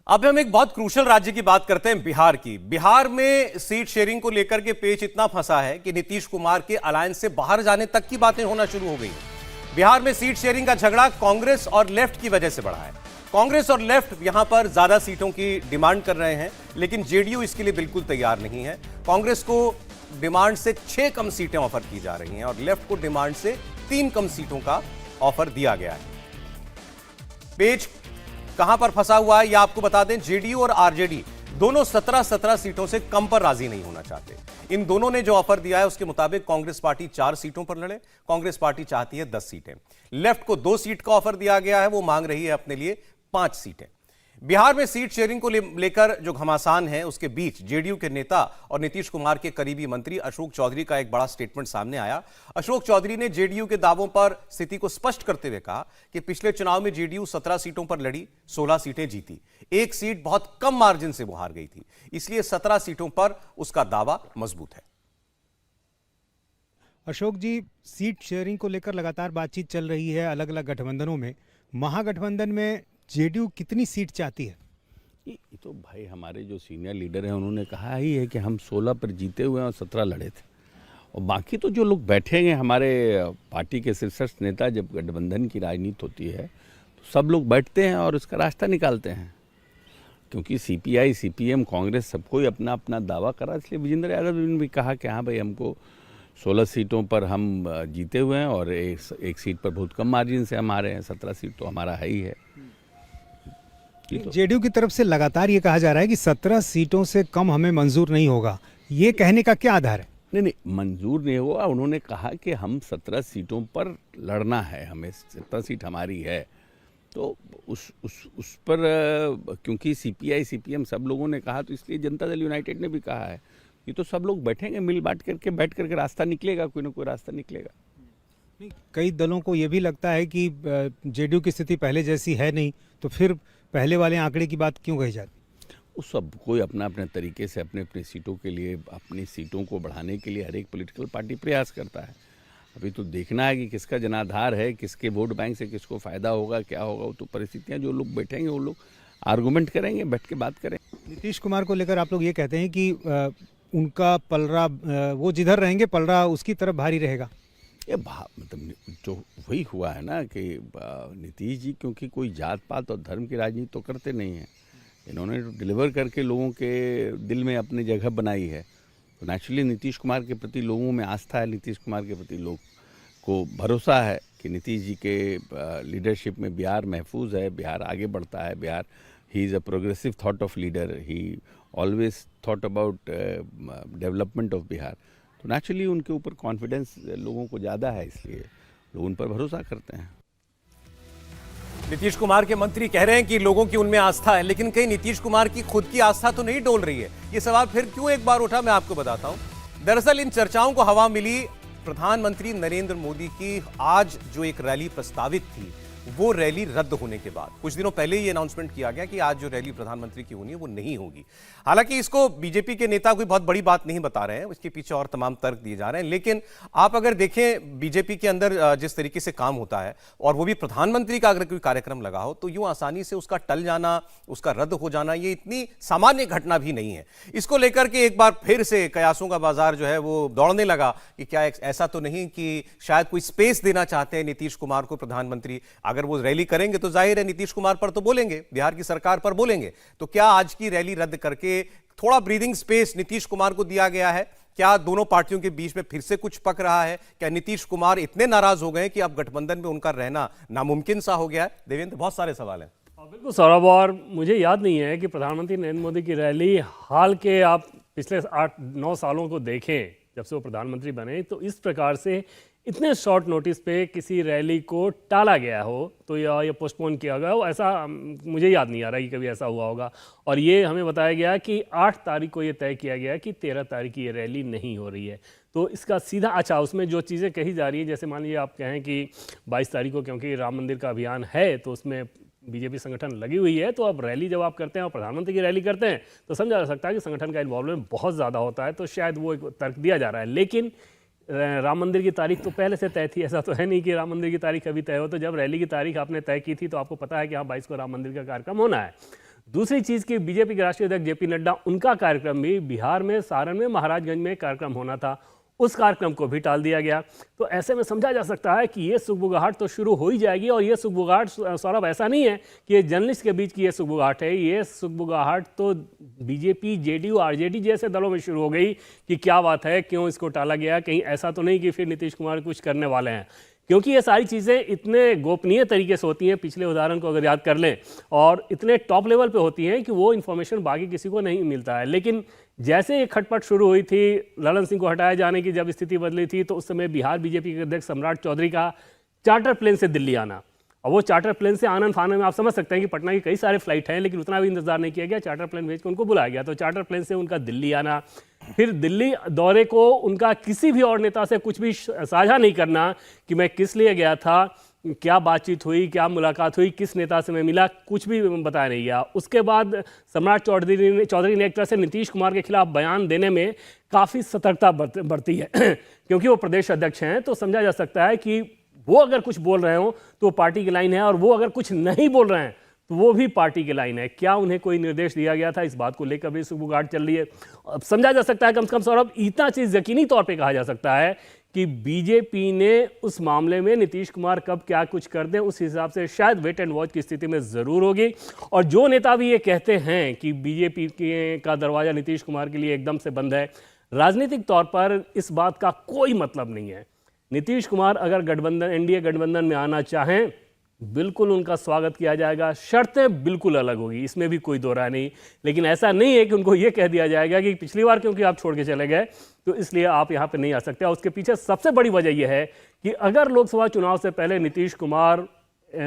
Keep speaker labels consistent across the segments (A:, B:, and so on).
A: अब हम एक बहुत क्रूशल राज्य की बात करते हैं, बिहार की। बिहार में सीट शेयरिंग को लेकर के पेच इतना फंसा है कि नीतीश कुमार के अलायंस से बाहर जाने तक की बातें होना शुरू हो गई। बिहार में सीट शेयरिंग का झगड़ा कांग्रेस और लेफ्ट की वजह से बढ़ा है। कांग्रेस और लेफ्ट यहां पर ज्यादा सीटों की डिमांड कर रहे हैं, लेकिन जेडीयू इसके लिए बिल्कुल तैयार नहीं है। कांग्रेस को डिमांड से 6 कम सीटें ऑफर की जा रही हैं और लेफ्ट को डिमांड से 3 कम सीटों का ऑफर दिया गया है। पेच कहां पर फंसा हुआ है यह आपको बता दें। जेडीयू और आरजेडी दोनों 17-17 सीटों से कम पर राजी नहीं होना चाहते। इन दोनों ने जो ऑफर दिया है उसके मुताबिक कांग्रेस पार्टी 4 सीटों पर लड़े। कांग्रेस पार्टी चाहती है 10 सीटें। लेफ्ट को 2 सीट का ऑफर दिया गया है, वो मांग रही है अपने लिए 5 सीटें। बिहार में सीट शेयरिंग को लेकर जो घमासान है उसके बीच जेडीयू के नेता और नीतीश कुमार के करीबी मंत्री अशोक चौधरी का एक बड़ा स्टेटमेंट सामने आया। अशोक चौधरी ने जेडीयू के दावों पर स्थिति को स्पष्ट करते हुए कहा कि पिछले चुनाव में जेडीयू 17 सीटों पर लड़ी, 16 सीटें जीती, 1 सीट बहुत कम मार्जिन से वो हार गई थी, इसलिए 17 सीटों पर उसका दावा मजबूत है।
B: अशोक जी, सीट शेयरिंग को लेकर लगातार बातचीत चल रही है अलग अलग गठबंधनों में। महागठबंधन में जेडीयू कितनी सीट चाहती है?
C: ये तो भाई हमारे जो सीनियर लीडर हैं उन्होंने कहा ही है कि हम 16 पर जीते हुए हैं और 17 लड़े थे। और बाकी तो जो लोग बैठे हैं हमारे पार्टी के शीर्षस्थ नेता, जब गठबंधन की राजनीति होती है तो सब लोग बैठते हैं और उसका रास्ता निकालते हैं। क्योंकि सीपीआई, सीपीएम, कांग्रेस सबको ही अपना अपना दावा करा, इसलिए विजेंद्र यादव ने भी कहा कि हाँ भाई, हमको 16 सीटों पर हम जीते हुए हैं और एक सीट पर बहुत कम मार्जिन से हम हारे हैं। 17 सीट तो हमारा है ही है।
B: जेडीयू की तरफ से लगातार ये कहा जा रहा है कि 17 सीटों से कम हमें मंजूर नहीं होगा। ये कहने का क्या आधार है? नहीं,
C: मंजूर नहीं होगा। उन्होंने कहा कि हम 17 सीटों पर लड़ना है, हमें 17 सीट हमारी है। तो उस पर क्योंकि सीपीआई, सीपीएम सब लोगों ने कहा, तो इसलिए जनता दल यूनाइटेड ने भी कहा है कि तो सब लोग बैठेंगे, मिल बांट करके बैठ करके रास्ता निकलेगा, कोई ना कोई रास्ता निकलेगा।
B: कई दलों को ये भी लगता है कि जेडीयू की स्थिति पहले जैसी है नहीं, तो फिर पहले वाले आंकड़े की बात क्यों कही जाती?
C: वो सब कोई अपना अपने तरीके से अपने अपने सीटों के लिए, अपनी सीटों को बढ़ाने के लिए हर एक पॉलिटिकल पार्टी प्रयास करता है। अभी तो देखना है कि किसका जनाधार है, किसके वोट बैंक से किसको फ़ायदा होगा, क्या होगा। वो तो परिस्थितियाँ, जो लोग बैठेंगे वो लोग आर्गूमेंट करेंगे, बैठ के बात करेंगे।
B: नीतीश कुमार को लेकर आप लोग ये कहते हैं कि उनका पलड़ा, वो जिधर रहेंगे पलड़ा उसकी तरफ भारी रहेगा।
C: ये मतलब जो वही हुआ है ना कि नीतीश जी क्योंकि कोई जात पात और धर्म की राजनीति तो करते नहीं हैं। इन्होंने डिलीवर करके लोगों के दिल में अपनी जगह बनाई है। तो नेचुरली नीतीश कुमार के प्रति लोगों में आस्था है, नीतीश कुमार के प्रति लोग को भरोसा है कि नीतीश जी के लीडरशिप में बिहार महफूज है, बिहार आगे बढ़ता है। Bihar, he is a progressive thought of leader, he always thought about development of Bihar. तो नेचुरली उनके ऊपर कॉन्फिडेंस लोगों को ज़्यादा है, इसलिए लोग उन पर भरोसा करते हैं।
A: नीतीश कुमार के मंत्री कह रहे हैं कि लोगों की उनमें आस्था है, लेकिन कहीं नीतीश कुमार की खुद की आस्था तो नहीं डोल रही है। ये सवाल फिर क्यों एक बार उठा, मैं आपको बताता हूं। दरअसल इन चर्चाओं को हवा मिली प्रधानमंत्री नरेंद्र मोदी की आज जो एक रैली प्रस्तावित थी, वो रैली रद्द होने के बाद कुछ दिनों पहले ही अनाउंसमेंट किया गया कि आज जो रैली प्रधानमंत्री की होनी है वो नहीं होगी। हालांकि इसको बीजेपी के नेता कोई बहुत बड़ी बात नहीं बता रहे हैं, इसके पीछे और तमाम तर्क दिए जा रहे हैं। लेकिन आप अगर देखें बीजेपी के अंदर जिस तरीके से काम होता है, और वो भी प्रधानमंत्री का अगर कोई कार्यक्रम लगा हो, तो यूं आसानी से उसका टल जाना, उसका रद्द हो जाना, ये इतनी सामान्य घटना भी नहीं है। इसको लेकर के एक बार फिर से कयासों का बाजार जो है वो दौड़ने लगा कि क्या ऐसा तो नहीं कि शायद कोई स्पेस देना चाहते हैं नीतीश कुमार को प्रधानमंत्री। अगर वो रैली करेंगे तो जाहिर है नीतीश कुमार पर तो बोलेंगे, बिहार की सरकार पर बोलेंगे। तो क्या आज की रैली रद्द करके थोड़ा ब्रीदिंग स्पेस नीतीश कुमार को दिया गया है? क्या दोनों पार्टियों के बीच में फिर से कुछ पक रहा है? क्या नीतीश कुमार इतने नाराज हो गए कि अब गठबंधन में उनका रहना नामुमकिन सा हो गया है? देवेंद्र, बहुत सारे सवाल हैं।
D: बिल्कुल सौरभ, और मुझे याद नहीं है कि प्रधानमंत्री नरेंद्र मोदी की रैली हाल के, आप पिछले 8-9 सालों को देखें जब से वो प्रधानमंत्री बने, तो इस प्रकार से इतने शॉर्ट नोटिस पे किसी रैली को टाला गया हो तो या पोस्टपोन किया गया हो, ऐसा मुझे याद नहीं आ रहा कि कभी ऐसा हुआ होगा। और ये हमें बताया गया कि 8 तारीख को ये तय किया गया कि 13 तारीख की ये रैली नहीं हो रही है। तो इसका सीधा, अच्छा, उसमें जो चीज़ें कही जा रही है, जैसे मान लीजिए आप कहें कि 22 तारीख को क्योंकि राम मंदिर का अभियान है तो उसमें बीजेपी संगठन लगी हुई है, तो अब रैली जब आप करते हैं और प्रधानमंत्री की रैली करते हैं तो समझा जा सकता है कि संगठन का इन्वॉल्वमेंट बहुत ज़्यादा होता है, तो शायद वो एक तर्क दिया जा रहा है। लेकिन राम मंदिर की तारीख तो पहले से तय थी, ऐसा तो है नहीं कि राम मंदिर की तारीख अभी तय हो। तो जब रैली की तारीख आपने तय की थी तो आपको पता है कि हाँ 22 को राम मंदिर का कार्यक्रम होना है। दूसरी चीज़ कि बीजेपी के राष्ट्रीय अध्यक्ष जेपी नड्डा, उनका कार्यक्रम भी बिहार में सारण में महाराजगंज में कार्यक्रम होना था, उस कार्यक्रम को भी टाल दिया गया। तो ऐसे में समझा जा सकता है कि ये सुगबुगाहट तो शुरू हो ही जाएगी। और ये सुगबुगाहट सौरभ ऐसा नहीं है कि ये जर्नलिस्ट के बीच की ये सुगबुगाहट है, ये सुगबुगाहट तो बीजेपी, जेडीयू, आरजेडी जैसे दलों में शुरू हो गई कि क्या बात है, क्यों इसको टाला गया, कहीं ऐसा तो नहीं कि फिर नीतीश कुमार कुछ करने वाले हैं। क्योंकि ये सारी चीज़ें इतने गोपनीय तरीके से होती हैं, पिछले उदाहरण को अगर याद कर लें, और इतने टॉप लेवल पे होती हैं कि वो इन्फॉर्मेशन बाकी किसी को नहीं मिलता है। लेकिन जैसे ये खटपट शुरू हुई थी, ललन सिंह को हटाए जाने की जब स्थिति बदली थी, तो उस समय बिहार बीजेपी के अध्यक्ष सम्राट चौधरी का चार्टर प्लेन से दिल्ली आना, और वो चार्टर प्लेन से आनन फानन में आप समझ सकते हैं कि पटना की कई सारे फ्लाइट हैं, लेकिन उतना भी इंतजार नहीं किया गया, चार्टर प्लेन भेज के उनको बुलाया गया। तो चार्टर प्लेन से उनका दिल्ली आना, फिर दिल्ली दौरे को उनका किसी भी और नेता से कुछ भी साझा नहीं करना कि मैं किस लिए गया था, क्या बातचीत हुई, क्या मुलाकात हुई, किस नेता से मैं मिला, कुछ भी बताया नहीं गया। उसके बाद सम्राट चौधरी ने एक तरह से नीतीश कुमार के खिलाफ बयान देने में काफ़ी सतर्कता बरती है क्योंकि वो प्रदेश अध्यक्ष हैं, तो समझा जा सकता है कि वो अगर कुछ बोल रहे हो तो वो पार्टी की लाइन है, और वो अगर कुछ नहीं बोल रहे हैं तो वो भी पार्टी की लाइन है। क्या उन्हें कोई निर्देश दिया गया था, इस बात को लेकर भी सुगबुगाहट चल रही है। अब समझा जा सकता है, कम से कम सौरभ, इतना चीज़ यकीनी तौर पे कहा जा सकता है कि बीजेपी ने उस मामले में नीतीश कुमार कब क्या कुछ कर दें, उस हिसाब से शायद वेट एंड वॉच की स्थिति में ज़रूर होगी। और जो नेता भी ये कहते हैं कि बीजेपी का दरवाज़ा नीतीश कुमार के लिए एकदम से बंद है, राजनीतिक तौर पर इस बात का कोई मतलब नहीं है। नीतीश कुमार अगर गठबंधन, एनडीए गठबंधन में आना चाहें, बिल्कुल उनका स्वागत किया जाएगा, शर्तें बिल्कुल अलग होगी, इसमें भी कोई दो राय नहीं। लेकिन ऐसा नहीं है कि उनको ये कह दिया जाएगा कि पिछली बार क्योंकि आप छोड़ के चले गए तो इसलिए आप यहाँ पे नहीं आ सकते। और उसके पीछे सबसे बड़ी वजह यह है कि अगर लोकसभा चुनाव से पहले नीतीश कुमार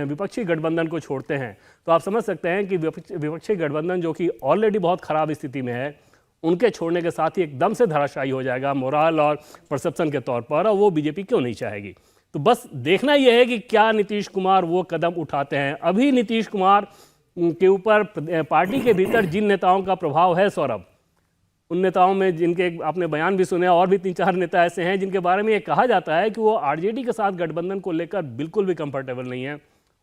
D: विपक्षी गठबंधन को छोड़ते हैं तो आप समझ सकते हैं कि विपक्षी गठबंधन, जो कि ऑलरेडी बहुत खराब स्थिति में है, उनके छोड़ने के साथ ही एकदम से धराशायी हो जाएगा मोरल और परसेप्शन के तौर पर, और वो बीजेपी क्यों नहीं चाहेगी। तो बस देखना यह है कि क्या नीतीश कुमार वो कदम उठाते हैं। अभी नीतीश कुमार के ऊपर पार्टी के भीतर जिन नेताओं का प्रभाव है सौरभ, उन नेताओं में जिनके आपने बयान भी सुने, और भी 3-4 नेता ऐसे हैं जिनके बारे में ये कहा जाता है कि वो आरजेडी के साथ गठबंधन को लेकर बिल्कुल भी कंफर्टेबल नहीं है।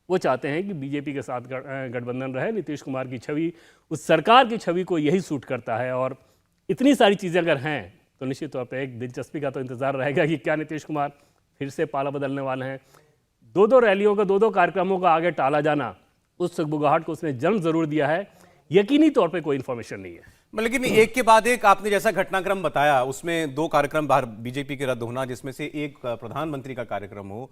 D: वो चाहते हैं कि बीजेपी के साथ गठबंधन रहे। नीतीश कुमार की छवि, उस सरकार की छवि को यही सूट करता है। और इतनी सारी चीज़ें अगर हैं तो निश्चित तौर पर एक दिलचस्पी का तो इंतजार रहेगा कि क्या नीतीश कुमार फिर से पाला बदलने वाले हैं। 2-2 रैलियों का, 2-2 कार्यक्रमों का आगे टाला जाना, उस सुगबुगाहट को उसने जन्म जरूर दिया है। यकीनी तौर पे कोई इंफॉर्मेशन नहीं है।
A: लेकिन एक के बाद एक आपने जैसा घटनाक्रम बताया, उसमें 2 कार्यक्रम बाहर बीजेपी के रद्द होना, जिसमें से एक प्रधानमंत्री का कार्यक्रम हो,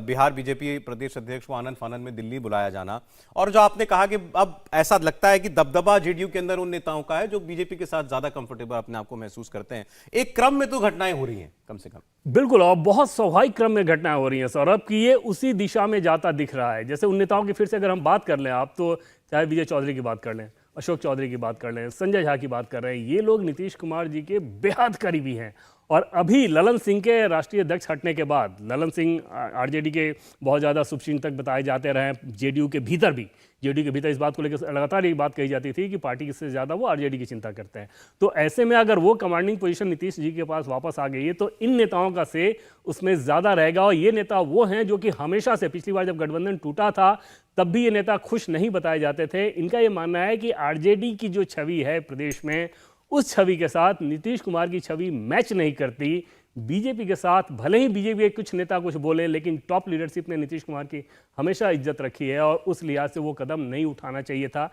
A: बिहार बीजेपी प्रदेश अध्यक्ष को आनन फानन में दिल्ली बुलाया जाना, और जो आपने कहा कि अब ऐसा लगता है कि दबदबा जेडीयू के अंदर उन नेताओं का है जो बीजेपी के साथ ज्यादा कंफर्टेबल अपने आप को महसूस करते हैं। एक क्रम में तो घटनाएं हो रही हैं कम से कम।
D: बिल्कुल, और बहुत स्वाभाविक क्रम में घटनाएं हो रही हैं सौरभ, कि ये उसी दिशा में जाता दिख रहा है। जैसे उन नेताओं की फिर से अगर हम बात कर लें, आप तो चाहे विजय चौधरी की बात कर लें, अशोक चौधरी की बात कर लें, संजय झा की बात कर रहे हैं, ये लोग नीतीश कुमार जी के बेहद करीबी हैं। और अभी ललन सिंह के राष्ट्रीय अध्यक्ष हटने के बाद, ललन सिंह आरजेडी के बहुत ज़्यादा शुभचिंतक बताए जाते रहे, जेडीयू के भीतर भी, जेडीयू के भीतर इस बात को लेकर लगातार ये बात कही जाती थी कि पार्टी से ज़्यादा वो आरजेडी की चिंता करते हैं। तो ऐसे में अगर वो कमांडिंग पोजीशन नीतीश जी के पास वापस आ गई है तो इन नेताओं का से उसमें ज़्यादा रहेगा। और ये नेता वो हैं जो कि हमेशा से, पिछली बार जब गठबंधन टूटा था तब भी ये नेता खुश नहीं बताए जाते थे। इनका ये मानना है कि आरजेडी की जो छवि है प्रदेश में, उस छवि के साथ नीतीश कुमार की छवि मैच नहीं करती बीजेपी के साथ। भले ही बीजेपी के कुछ नेता कुछ बोले, लेकिन टॉप लीडरशिप ने नीतीश कुमार की हमेशा इज्जत रखी है और उस लिहाज से वो कदम नहीं उठाना चाहिए था।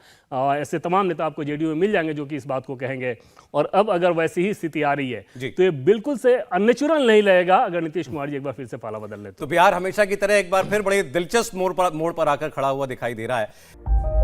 D: ऐसे तमाम नेता आपको जेडीयू में मिल जाएंगे जो कि इस बात को कहेंगे। और अब अगर वैसी ही स्थिति आ रही है तो ये बिल्कुल से अननेचुरल नहीं लगेगा अगर नीतीश कुमार जी एक बार फिर से पाला बदल ले।
A: तो बिहार हमेशा की तरह एक बार फिर बड़े दिलचस्प मोड़ पर आकर खड़ा हुआ दिखाई दे रहा है।